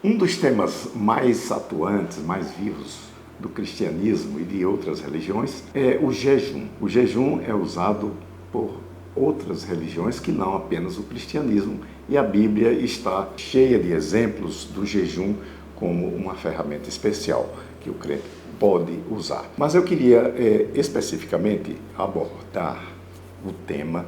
Um dos temas mais atuantes, mais vivos do cristianismo e de outras religiões é o jejum. O jejum é usado por outras religiões que não apenas o cristianismo, e a Bíblia está cheia de exemplos do jejum como uma ferramenta especial que o crente pode usar. Mas eu queria especificamente abordar o tema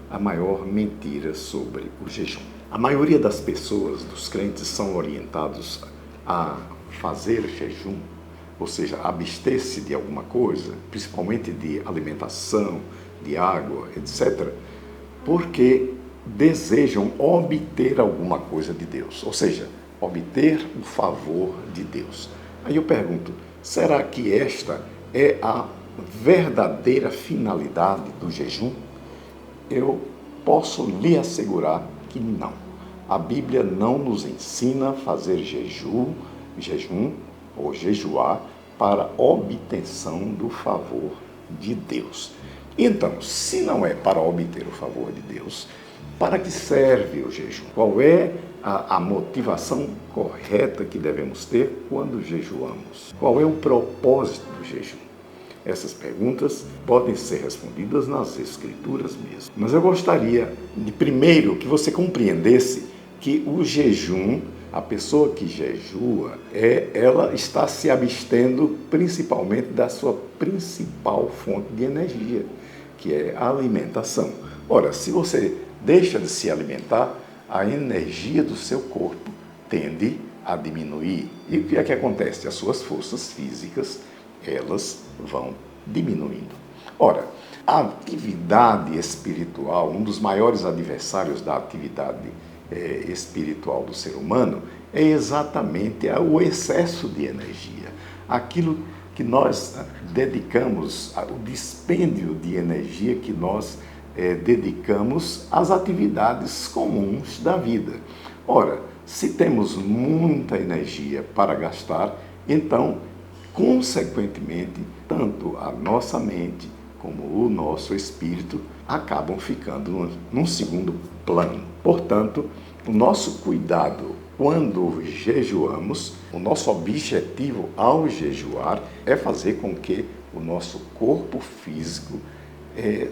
a maior mentira sobre o jejum. A maioria das pessoas, dos crentes, são orientados a fazer jejum, ou seja, abster-se de alguma coisa, principalmente de alimentação, de água, etc., porque desejam obter alguma coisa de Deus, ou seja, obter o favor de Deus. Aí eu pergunto, será que esta é a verdadeira finalidade do jejum? Eu posso lhe assegurar que não. A Bíblia não nos ensina a fazer jejum ou jejuar para obtenção do favor de Deus. Então, se não é para obter o favor de Deus, para que serve o jejum? Qual é a motivação correta que devemos ter quando jejuamos? Qual é o propósito do jejum? Essas perguntas podem ser respondidas nas Escrituras mesmo. Mas eu gostaria de primeiro que você compreendesse que o jejum, a pessoa que jejua, ela está se abstendo principalmente da sua principal fonte de energia, que é a alimentação. Ora, se você deixa de se alimentar, a energia do seu corpo tende a diminuir. E o que é que acontece? As suas forças físicas, elas vão diminuindo. Ora, a atividade espiritual, um dos maiores adversários da atividade espiritual do ser humano, é exatamente o excesso de energia. Aquilo que nós dedicamos, o dispêndio de energia que nós dedicamos às atividades comuns da vida. Ora, se temos muita energia para gastar, então, consequentemente, tanto a nossa mente como o nosso espírito acabam ficando num segundo plano. Portanto, o nosso cuidado quando jejuamos, o nosso objetivo ao jejuar é fazer com que o nosso corpo físico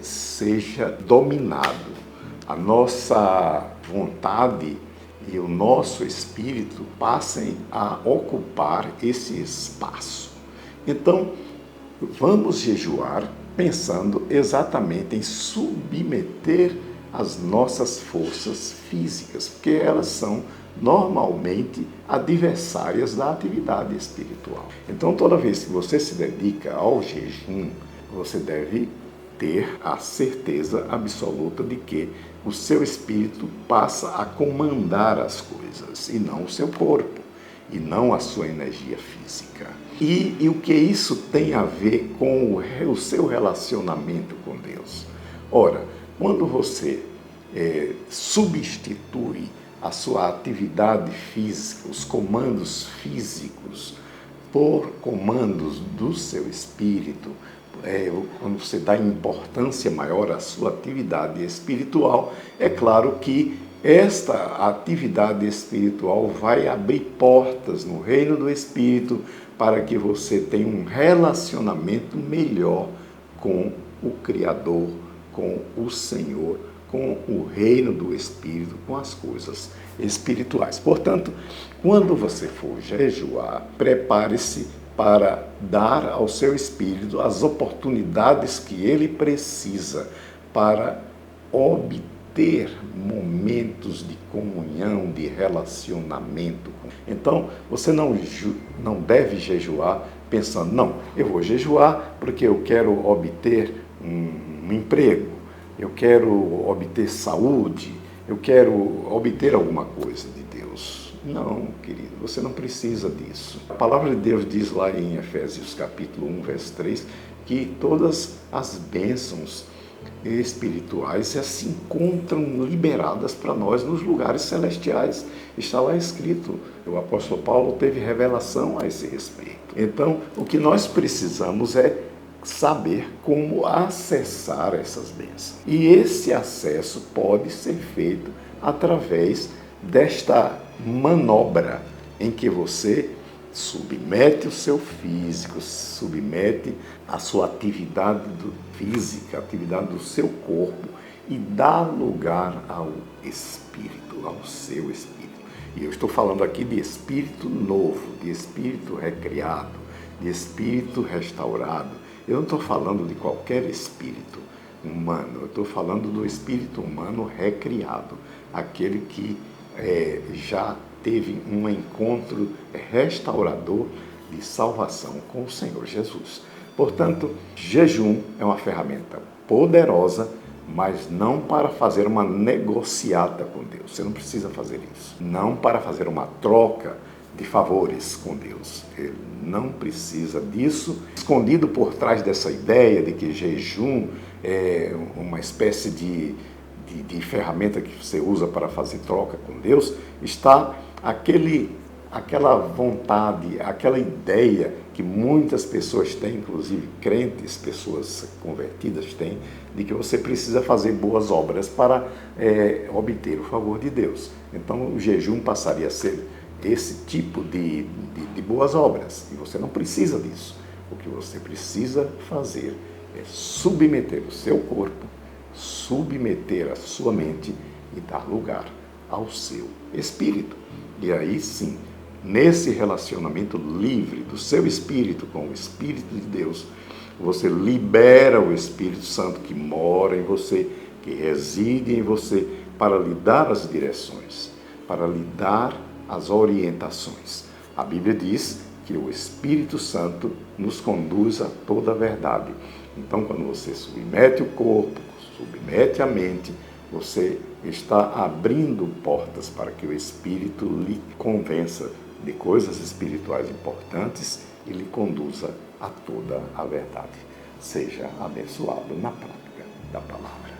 seja dominado. A nossa vontade e o nosso espírito passem a ocupar esse espaço. Então, vamos jejuar pensando exatamente em submeter as nossas forças físicas, porque elas são normalmente adversárias da atividade espiritual. Então, toda vez que você se dedica ao jejum, você deve ter a certeza absoluta de que o seu espírito passa a comandar as coisas, e não o seu corpo, e não a sua energia física. E o que isso tem a ver com o seu relacionamento com Deus? Ora, quando você substitui a sua atividade física, os comandos físicos, por comandos do seu espírito, quando você dá importância maior à sua atividade espiritual, é claro que esta atividade espiritual vai abrir portas no reino do Espírito para que você tenha um relacionamento melhor com o Criador, com o Senhor, com o reino do Espírito, com as coisas espirituais. Portanto, quando você for jejuar, prepare-se para dar ao seu espírito as oportunidades que ele precisa para obter momentos de comunhão, de relacionamento. Então, você não deve jejuar pensando, não, eu vou jejuar porque eu quero obter um emprego, eu quero obter saúde, eu quero obter alguma coisa de Deus. Não, querido, você não precisa disso. A palavra de Deus diz lá em Efésios capítulo 1, verso 3, que todas as bênçãos espirituais se encontram liberadas para nós nos lugares celestiais. Está lá escrito. O apóstolo Paulo teve revelação a esse respeito. Então, o que nós precisamos é saber como acessar essas bênçãos. E esse acesso pode ser feito através desta manobra em que você submete o seu físico, submete a sua atividade física, a atividade do seu corpo e dá lugar ao Espírito, ao seu Espírito. E eu estou falando aqui de espírito novo, de espírito recriado, de espírito restaurado. Eu não estou falando de qualquer espírito humano, eu estou falando do espírito humano recriado, aquele que já teve um encontro restaurador de salvação com o Senhor Jesus. Portanto, jejum é uma ferramenta poderosa, mas não para fazer uma negociata com Deus. Você não precisa fazer isso. Não para fazer uma troca de favores com Deus. Ele não precisa disso. Escondido por trás dessa ideia de que jejum é uma espécie de ferramenta que você usa para fazer troca com Deus, está aquela vontade, aquela ideia que muitas pessoas têm, inclusive crentes, pessoas convertidas têm, de que você precisa fazer boas obras para obter o favor de Deus. Então o jejum passaria a ser esse tipo de boas obras, e você não precisa disso. O que você precisa fazer é submeter o seu corpo, submeter a sua mente e dar lugar ao seu espírito. E aí sim, nesse relacionamento livre do seu espírito com o Espírito de Deus, você libera o Espírito Santo que mora em você, que reside em você, para lhe dar as direções, para lhe dar as orientações. A Bíblia diz que o Espírito Santo nos conduz a toda a verdade. Então, quando você submete o corpo, submete a mente, você está abrindo portas para que o Espírito lhe convença de coisas espirituais importantes e lhe conduza a toda a verdade. Seja abençoado na prática da palavra.